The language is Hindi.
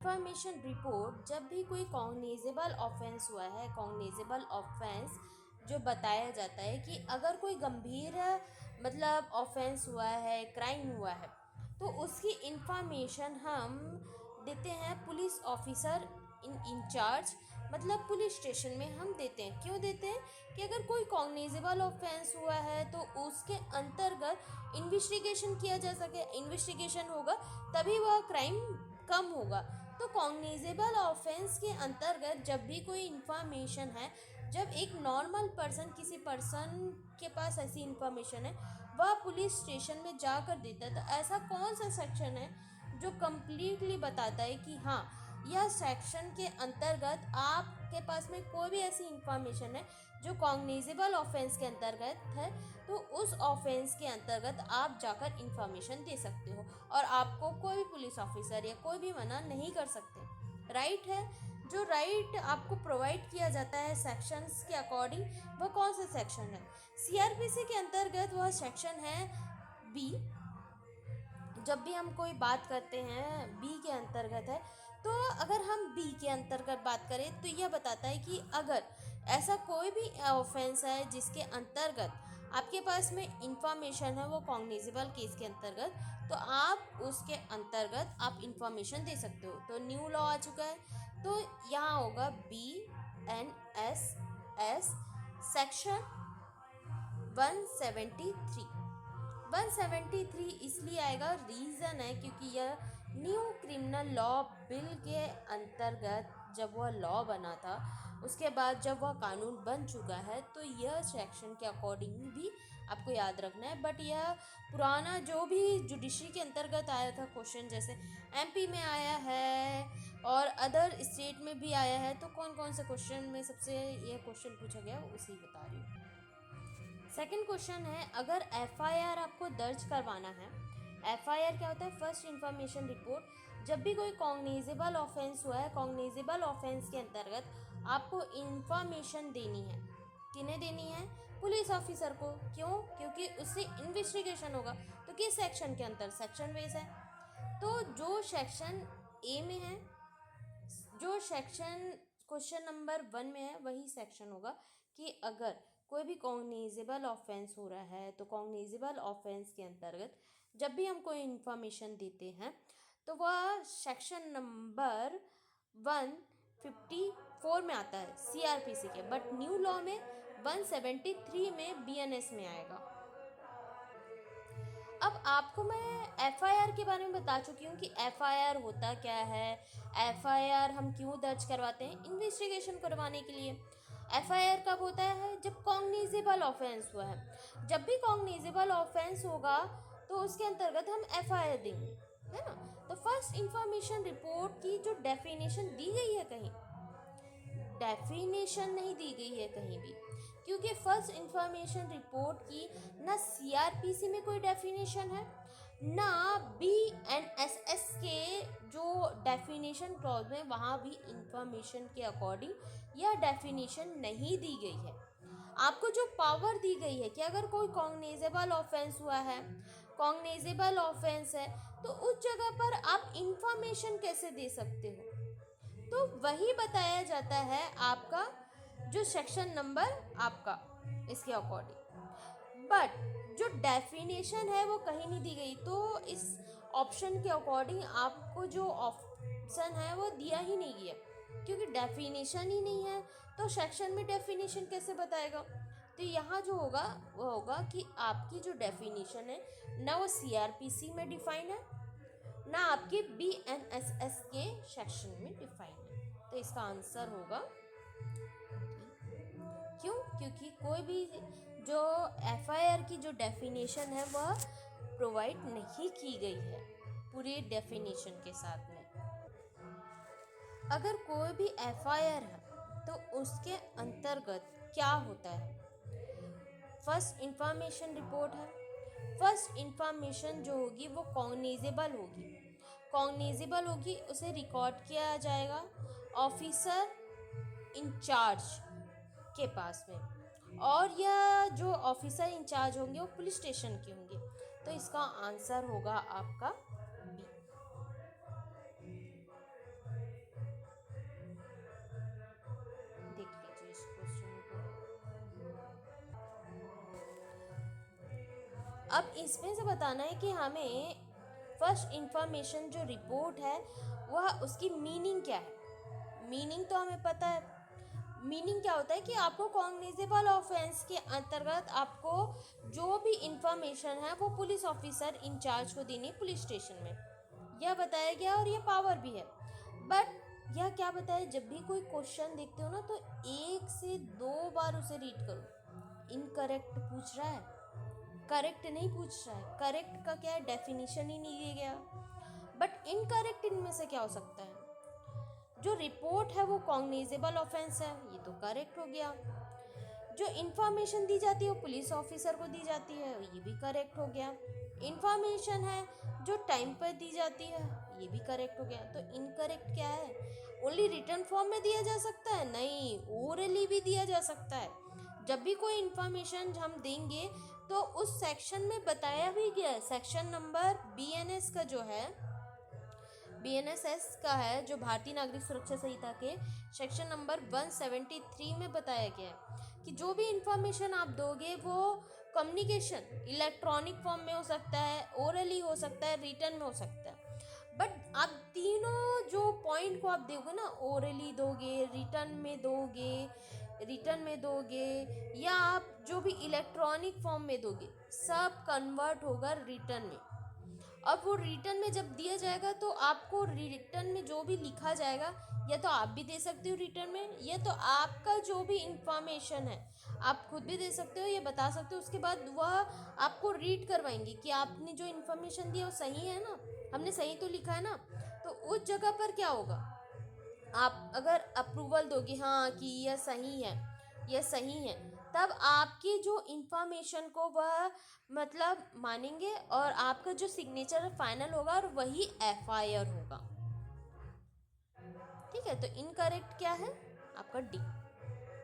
इंफॉर्मेशन रिपोर्ट जब भी कोई कॉग्निजेबल ऑफेंस हुआ है, कॉग्निजेबल ऑफेंस जो बताया जाता है कि अगर कोई गंभीर मतलब ऑफेंस हुआ है, क्राइम हुआ है, तो उसकी इंफॉर्मेशन हम देते हैं पुलिस ऑफिसर इन इंचार्ज, मतलब पुलिस स्टेशन में हम देते हैं। क्यों देते हैं? कि अगर कोई कॉग्निजेबल ऑफेंस हुआ है तो उसके अंतर्गत इन्वेस्टिगेशन किया जा सके। इन्वेस्टिगेशन होगा तभी वह क्राइम कम होगा। तो कॉग्निजेबल ऑफेंस के अंतर्गत जब भी कोई इंफॉर्मेशन है, जब एक नॉर्मल पर्सन किसी पर्सन के पास ऐसी इंफॉर्मेशन है, वह पुलिस स्टेशन में जाकर देता है, तो ऐसा कौन सा सेक्शन है जो कम्प्लीटली बताता है कि हाँ, यह सेक्शन के अंतर्गत आपके पास में कोई भी ऐसी इंफॉर्मेशन है जो कॉग्निजेबल ऑफेंस के अंतर्गत है, तो उस ऑफेंस के अंतर्गत आप जाकर इंफॉर्मेशन दे सकते हो और आपको कोई भी पुलिस ऑफिसर या कोई भी मना नहीं कर सकते। राइट है। जो राइट आपको प्रोवाइड किया जाता है सेक्शंस के अकॉर्डिंग, वह कौन सा सेक्शन है? सीआरपीसी के अंतर्गत वह सेक्शन है बी। जब भी हम कोई बात करते हैं बी के अंतर्गत है, तो अगर हम बी के अंतर्गत बात करें तो यह बताता है कि अगर ऐसा कोई भी ऑफेंस है जिसके अंतर्गत आपके पास में इंफॉर्मेशन है वो कॉग्निजेबल केस के अंतर्गत, तो आप उसके अंतर्गत आप इंफॉर्मेशन दे सकते हो। तो न्यू लॉ आ चुका है, तो यहाँ होगा BNSS सेक्शन 173। 173 इसलिए आएगा, रीज़न है क्योंकि यह न्यू क्रिमिनल लॉ बिल के अंतर्गत जब वह लॉ बना था, उसके बाद जब वह कानून बन चुका है, तो यह सेक्शन के अकॉर्डिंग भी आपको याद रखना है। बट यह पुराना जो भी जुडिशरी के अंतर्गत आया था क्वेश्चन, जैसे एमपी में आया है और अदर स्टेट में भी आया है, तो कौन कौन से क्वेश्चन में सबसे यह क्वेश्चन पूछा गया उसी बता रही हूँ। सेकंड क्वेश्चन है, अगर एफआईआर आपको दर्ज करवाना है। एफआईआर क्या होता है? First information report. जब भी कोई कॉग्निजेबल ऑफेंस हुआ है, कॉग्निजेबल ऑफेंस के अंतर्गत आपको इंफॉर्मेशन देनी है। किन्हें देनी है? पुलिस ऑफिसर को। क्यों? क्योंकि उससे इन्वेस्टिगेशन होगा। तो किस सेक्शन के अंतर? सेक्शन वेस है। तो जो सेक्शन ए में है, जो सेक्शन क्वेश्चन नंबर 1 में है, वही सेक्शन होगा कि अगर कोई भी कॉग्निजेबल ऑफेंस हो रहा है, तो कॉग्निजेबल ऑफेंस के अंतर्गत जब भी हम कोई इंफॉर्मेशन देते हैं, तो वह सेक्शन नंबर 154 में आता है सीआरपीसी के, बट न्यू लॉ में 173 में बीएनएस में आएगा। अब आपको मैं एफआईआर के बारे में बता चुकी हूँ कि एफआईआर होता क्या है, एफआईआर हम क्यों दर्ज करवाते हैं? इन्वेस्टिगेशन करवाने के लिए। एफआईआर कब होता है? जब कॉग्निजेबल ऑफेंस हुआ है। जब भी कॉग्निजेबल ऑफेंस होगा तो उसके अंतर्गत हम एफआईआर देंगे, है ना। तो फर्स्ट इंफॉर्मेशन रिपोर्ट की जो डेफिनेशन दी गई है, कहीं डेफिनेशन नहीं दी गई है कहीं भी, क्योंकि फर्स्ट इंफॉर्मेशन रिपोर्ट की ना सीआरपीसी में कोई डेफिनेशन है, ना बीएनएसएस के जो डेफिनेशन क्लॉज में वहाँ भी इंफॉर्मेशन के अकॉर्डिंग यह डेफिनेशन नहीं दी गई है। आपको जो पावर दी गई है कि अगर कोई कॉग्निजेबल ऑफेंस हुआ है, कॉग्निजेबल ऑफेंस है, तो उस जगह पर आप इंफॉर्मेशन कैसे दे सकते हो, तो वही बताया जाता है आपका जो सेक्शन नंबर आपका इसके अकॉर्डिंग। बट जो डेफिनेशन है वो कहीं नहीं दी गई, तो इस ऑप्शन के अकॉर्डिंग आपको जो ऑप्शन है वो दिया ही नहीं गया, क्योंकि डेफिनेशन ही नहीं है, तो सेक्शन में डेफिनेशन कैसे बताएगा। तो यहाँ जो होगा वो होगा कि आपकी जो डेफिनेशन है ना वो सीआरपीसी में डिफाइन है, ना आपके बीएनएसएस के सेक्शन में डिफाइन है। तो इसका आंसर होगा क्यों? क्योंकि कोई भी जो एफआईआर की जो डेफिनेशन है वह प्रोवाइड नहीं की गई है पूरी डेफिनेशन के साथ में। अगर कोई भी एफआईआर है तो उसके अंतर्गत क्या होता है? फर्स्ट इंफॉर्मेशन रिपोर्ट है। फर्स्ट इंफॉर्मेशन जो होगी वो कॉग्निजेबल होगी। कॉग्निजेबल होगी, उसे रिकॉर्ड किया जाएगा ऑफिसर इंचार्ज के पास में, और यह जो ऑफिसर इंचार्ज होंगे वो पुलिस स्टेशन के होंगे। तो इसका आंसर होगा आपका बी। अब इसमें से बताना है कि हमें फर्स्ट इंफॉर्मेशन जो रिपोर्ट है वह उसकी मीनिंग क्या है। मीनिंग तो हमें पता है। मीनिंग क्या होता है कि आपको कॉग्निजेबल ऑफेंस के अंतर्गत आपको जो भी इंफॉर्मेशन है वो पुलिस ऑफिसर इंचार्ज को देनी है पुलिस स्टेशन में, यह बताया गया और यह पावर भी है। बट यह क्या बताया, जब भी कोई क्वेश्चन देखते हो ना तो 1 से 2 बार उसे रीड करो। इनकरेक्ट पूछ रहा है, करेक्ट नहीं पूछ रहा है। करेक्ट का क्या है, डेफिनेशन ही नहीं दिया गया। बट इनकरेक्ट इनमें से क्या हो सकता है? जो रिपोर्ट है वो कॉग्निजेबल ऑफेंस है, ये तो करेक्ट हो गया। जो इन्फॉर्मेशन दी जाती है वो पुलिस ऑफिसर को दी जाती है, ये भी करेक्ट हो गया। इन्फॉर्मेशन है जो टाइम पर दी जाती है, ये भी करेक्ट हो गया। तो इनकरेक्ट क्या है? ओनली रिटर्न फॉर्म में दिया जा सकता है? नहीं, ओरली भी दिया जा सकता है। जब भी कोई इन्फॉर्मेशन हम देंगे तो उस सेक्शन में बताया भी गया है। सेक्शन नंबर बीएनएस का जो है, बीएनएसएस का है जो भारतीय नागरिक सुरक्षा संहिता के सेक्शन नंबर 173 में बताया गया है कि जो भी इंफॉर्मेशन आप दोगे वो कम्युनिकेशन इलेक्ट्रॉनिक फॉर्म में हो सकता है, ओरली हो सकता है, रिटर्न में हो सकता है। बट आप तीनों जो पॉइंट को आप दोगे ना, ओरली दोगे, रिटर्न में दोगे या आप जो भी इलेक्ट्रॉनिक फॉर्म में दोगे, सब कन्वर्ट होगा रिटर्न में। अब वो रिटर्न में जब दिया जाएगा तो आपको रिटर्न में जो भी लिखा जाएगा या तो आप भी दे सकते हो रिटर्न में, या तो आपका जो भी इंफॉर्मेशन है आप खुद भी दे सकते हो, ये बता सकते हो। उसके बाद वह आपको रीड करवाएंगे कि आपने जो इंफॉर्मेशन दी है वो सही है ना, हमने सही तो लिखा है ना। तो उस जगह पर क्या होगा, आप अगर अप्रूवल दोगे हाँ कि यह सही है, यह सही है, तब आपकी जो इंफॉर्मेशन को वह मतलब मानेंगे और आपका जो सिग्नेचर फाइनल होगा और वही एफआईआर होगा। ठीक है, तो इनकरेक्ट क्या है आपका डी।